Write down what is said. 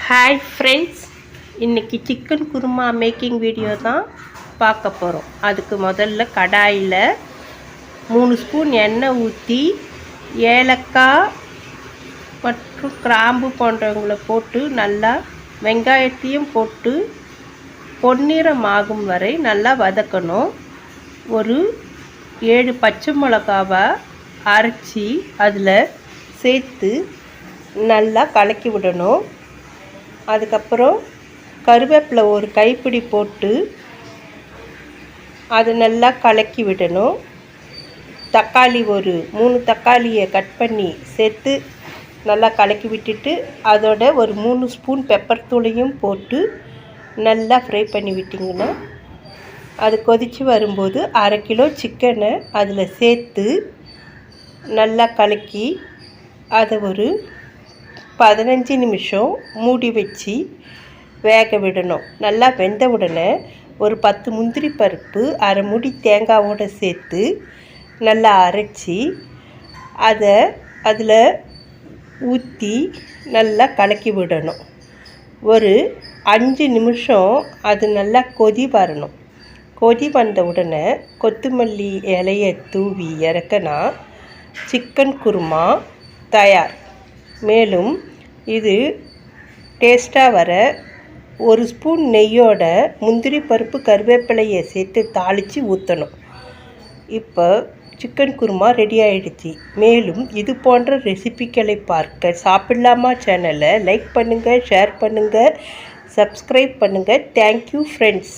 Hi friends, இன்றைக்கி chicken kurma making video தான் பார்க்க போகிறோம். அதுக்கு முதல்ல கடாயில் 3 ஸ்பூன் எண்ணெய் ஊற்றி ஏலக்காய் மற்றும் கிராம்பு போன்றவங்களை போட்டு நல்லா வெங்காயத்தையும் போட்டு பொன்னிறமாகும் வரை நல்லா வதக்கணும். ஒரு 7 பச்சை மிளகாவை அரைச்சி அதில் சேர்த்து நல்லா கலக்கி விடணும். அதுக்கப்புறம் கருவேப்பிலை ஒரு கைப்பிடி போட்டு அது நல்லா கலக்கி விடணும். தக்காளி ஒரு 3 தக்காளியை கட் பண்ணி சேர்த்து நல்லா கலக்கி விட்டுட்டு அதோட ஒரு 3 ஸ்பூன் பெப்பர் தூளையும் போட்டு நல்லா ஃப்ரை பண்ணி விட்டிங்கன்னா அது கொதித்து வரும்போது 1/2 கிலோ சிக்கனை அதில் சேர்த்து நல்லா கலக்கி அதை ஒரு 15 நிமிஷம் மூடி வச்சு வேக விடணும். நல்லா வெந்த உடனே ஒரு 10 முந்திரி பருப்பு, 1/2 மூடி தேங்காவோடு சேர்த்து நல்லா அரைச்சி அதை அதில் ஊற்றி நல்லா கலக்கி விடணும். ஒரு 5 நிமிஷம் அது நல்லா கொதி வரணும். கொதி வந்த உடனே கொத்தமல்லி இலையை தூவி இறக்கினா சிக்கன் குருமா தயார். மேலும் இது டேஸ்ட்டாக வர 1 ஸ்பூன் நெய்யோட முந்திரி பருப்பு கருவேப்பிலையை சேர்த்து தாளித்து ஊற்றணும். இப்போ சிக்கன் குருமா ரெடி ஆகிடுச்சு. மேலும் இது போன்ற ரெசிபிகளை பார்க்க சாப்பிடலாமா சேனலை லைக் பண்ணுங்கள், ஷேர் பண்ணுங்கள், சப்ஸ்கிரைப் பண்ணுங்கள். Thank you friends.